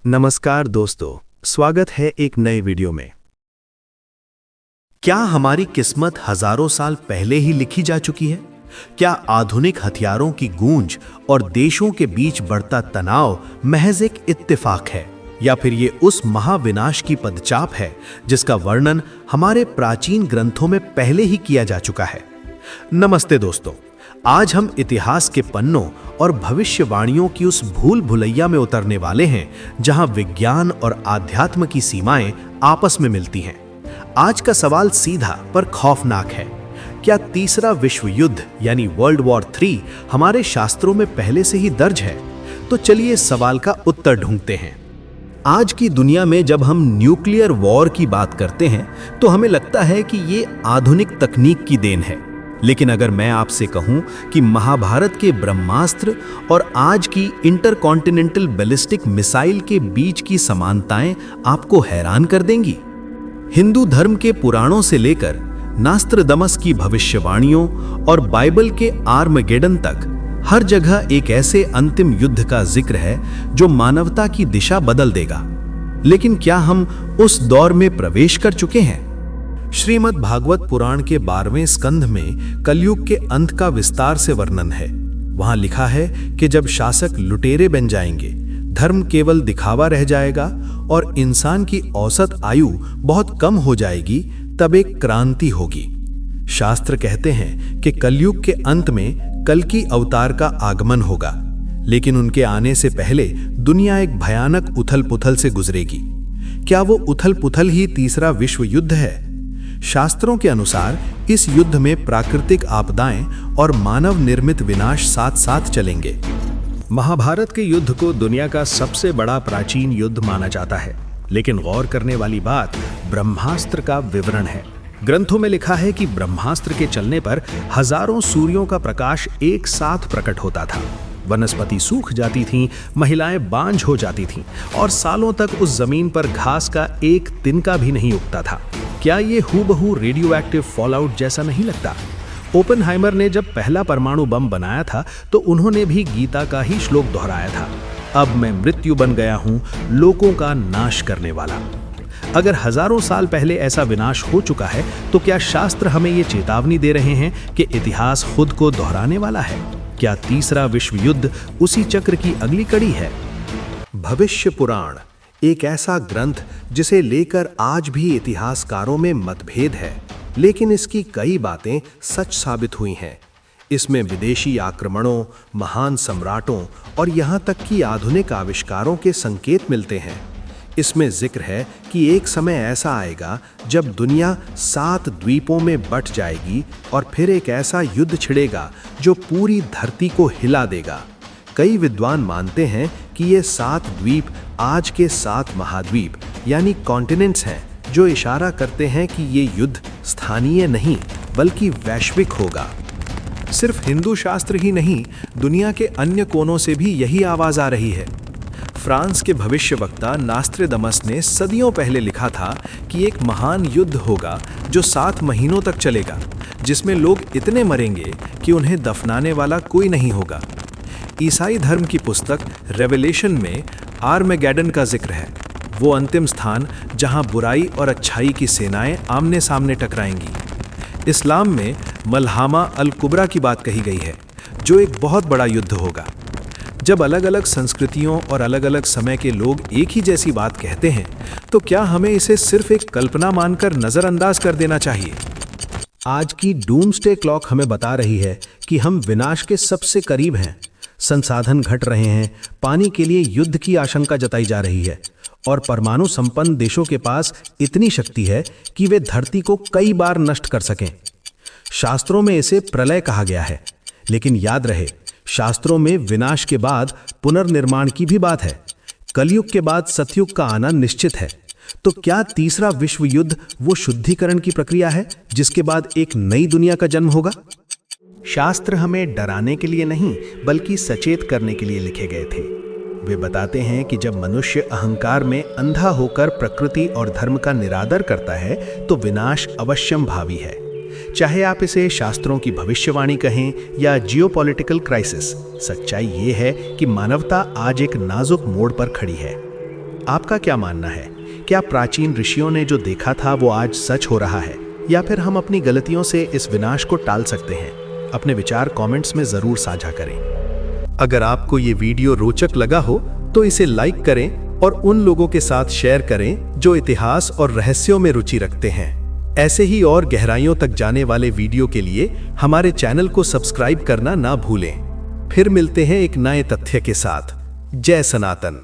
नमस्कार दोस्तों, स्वागत है एक नए वीडियो में। क्या हमारी किस्मत हजारों साल पहले ही लिखी जा चुकी है? क्या आधुनिक हथियारों की गूंज और देशों के बीच बढ़ता तनाव महज एक इत्तेफाक है, या फिर ये उस महाविनाश की पदचाप है जिसका वर्णन हमारे प्राचीन ग्रंथों में पहले ही किया जा चुका है? नमस्ते दोस्तों, आज हम इतिहास के पन्नों और भविष्यवाणियों की उस भूल भुलैया में उतरने वाले हैं जहां विज्ञान और आध्यात्म की सीमाएं आपस में मिलती हैं। आज का सवाल सीधा पर खौफनाक है। क्या तीसरा विश्व युद्ध यानी वर्ल्ड वॉर 3 हमारे शास्त्रों में पहले से ही दर्ज है? तो चलिए इस सवाल का उत्तर ढूंढते हैं। आज की दुनिया में जब हम न्यूक्लियर वॉर की बात करते हैं तो हमें लगता है कि ये आधुनिक तकनीक की देन है, लेकिन अगर मैं आपसे कहूं कि महाभारत के ब्रह्मास्त्र और आज की इंटरकॉन्टिनेंटल बैलिस्टिक मिसाइल के बीच की समानताएं आपको हैरान कर देंगी। हिंदू धर्म के पुराणों से लेकर नास्त्रदमस की भविष्यवाणियों और बाइबल के आर्मगेडन तक हर जगह एक ऐसे अंतिम युद्ध का जिक्र है जो मानवता की दिशा बदल देगा। लेकिन क्या हम उस दौर में प्रवेश कर चुके हैं? श्रीमद् भागवत पुराण के 12वें स्कंध में कलयुग के अंत का विस्तार से वर्णन है। वहां लिखा है कि जब शासक लुटेरे बन जाएंगे, धर्म केवल दिखावा रह जाएगा और इंसान की औसत आयु बहुत कम हो जाएगी, तब एक क्रांति होगी। शास्त्र कहते हैं कि कलयुग के अंत में कल्कि अवतार का आगमन होगा, लेकिन उनके आने से पहले दुनिया एक भयानक उथल पुथल से गुजरेगी। क्या वो उथल पुथल ही तीसरा विश्व युद्ध है? शास्त्रों के अनुसार इस युद्ध में प्राकृतिक आपदाएं और मानव निर्मित विनाश साथ साथ चलेंगे। महाभारत के युद्ध को दुनिया का सबसे बड़ा प्राचीन युद्ध माना जाता है, लेकिन गौर करने वाली बात ब्रह्मास्त्र का विवरण है। ग्रंथों में लिखा है कि ब्रह्मास्त्र के चलने पर हजारों सूर्यों का प्रकाश एक साथ प्रकट होता था। वनस्पति सूख जाती थीं, महिलाएं बांझ हो जाती थीं और सालों तक उस जमीन पर घास का एक तिनका भी नहीं उगता था। क्या ये हूबहू रेडियो एक्टिव फॉलआउट जैसा नहीं लगता? ओपेनहाइमर ने जब पहला परमाणु बम बनाया था तो उन्होंने भी गीता का ही श्लोक दोहराया था, अब मैं मृत्यु बन गया हूं, लोगों का नाश करने वाला। अगर हजारों साल पहले ऐसा विनाश हो चुका है तो क्या शास्त्र हमें ये चेतावनी दे रहे हैं कि इतिहास खुद को दोहराने वाला है? क्या तीसरा विश्व युद्ध उसी चक्र की अगली कड़ी है? भविष्य पुराण एक ऐसा ग्रंथ जिसे लेकर आज भी इतिहासकारों में मतभेद है, लेकिन इसकी कई बातें सच साबित हुई हैं। इसमें विदेशी आक्रमणों, महान सम्राटों और यहाँ तक कि आधुनिक आविष्कारों के संकेत मिलते हैं। इसमें जिक्र है कि एक समय ऐसा आएगा जब दुनिया 7 द्वीपों में बंट जाएगी और फिर एक ऐसा युद्ध छिड़ेगा जो पूरी धरती को हिला देगा। कई विद्वान मानते हैं कि ये 7 द्वीप आज के 7 महाद्वीप यानी कॉन्टिनेंट्स हैं, जो इशारा करते हैं कि ये युद्ध स्थानीय नहीं बल्कि वैश्विक होगा। सिर्फ हिंदू शास्त्र ही नहीं, दुनिया के अन्य कोनों से भी यही आवाज आ रही है। फ्रांस के भविष्यवक्ता नास्त्रदमस ने सदियों पहले लिखा था कि एक महान युद्ध होगा जो 7 महीनों तक चलेगा, जिसमें लोग इतने मरेंगे कि उन्हें दफनाने वाला कोई नहीं होगा। ईसाई धर्म की पुस्तक रेवलेशन में आर्मेगेडन का जिक्र है, वो अंतिम स्थान जहां बुराई और अच्छाई की सेनाएं आमने सामने टकराएंगी। इस्लाम में मलहामा अल कुबरा की बात कही गई है, जो एक बहुत बड़ा युद्ध होगा। जब अलग अलग संस्कृतियों और अलग अलग समय के लोग एक ही जैसी बात कहते हैं तो क्या हमें इसे सिर्फ एक कल्पना मानकर नजरअंदाज कर देना चाहिए? आज की डूम्सडे क्लॉक हमें बता रही है कि हम विनाश के सबसे करीब हैं। संसाधन घट रहे हैं, पानी के लिए युद्ध की आशंका जताई जा रही है और परमाणु संपन्न देशों के पास इतनी शक्ति है कि वे धरती को कई बार नष्ट कर सकें। शास्त्रों में इसे प्रलय कहा गया है, लेकिन याद रहे, शास्त्रों में विनाश के बाद पुनर्निर्माण की भी बात है। कलयुग के बाद सतयुग का आना निश्चित है। तो क्या तीसरा विश्व युद्ध वो शुद्धिकरण की प्रक्रिया है जिसके बाद एक नई दुनिया का जन्म होगा? शास्त्र हमें डराने के लिए नहीं बल्कि सचेत करने के लिए लिखे गए थे। वे बताते हैं कि जब मनुष्य अहंकार में अंधा होकर प्रकृति और धर्म का निरादर करता है तो विनाश अवश्यम भावी है। चाहे आप इसे शास्त्रों की भविष्यवाणी कहें या जियोपॉलिटिकल क्राइसिस, सच्चाई ये है कि मानवता आज एक नाजुक मोड़ पर खड़ी है। आपका क्या मानना है? क्या प्राचीन ऋषियों ने जो देखा था वो आज सच हो रहा है, या फिर हम अपनी गलतियों से इस विनाश को टाल सकते हैं? अपने विचार कमेंट्स में जरूर साझा करें। अगर आपको ये वीडियो रोचक लगा हो तो इसे लाइक करें और उन लोगों के साथ शेयर करें जो इतिहास और रहस्यों में रुचि रखते हैं। ऐसे ही और गहराइयों तक जाने वाले वीडियो के लिए हमारे चैनल को सब्सक्राइब करना ना भूलें। फिर मिलते हैं एक नए तथ्य के साथ। जय सनातन।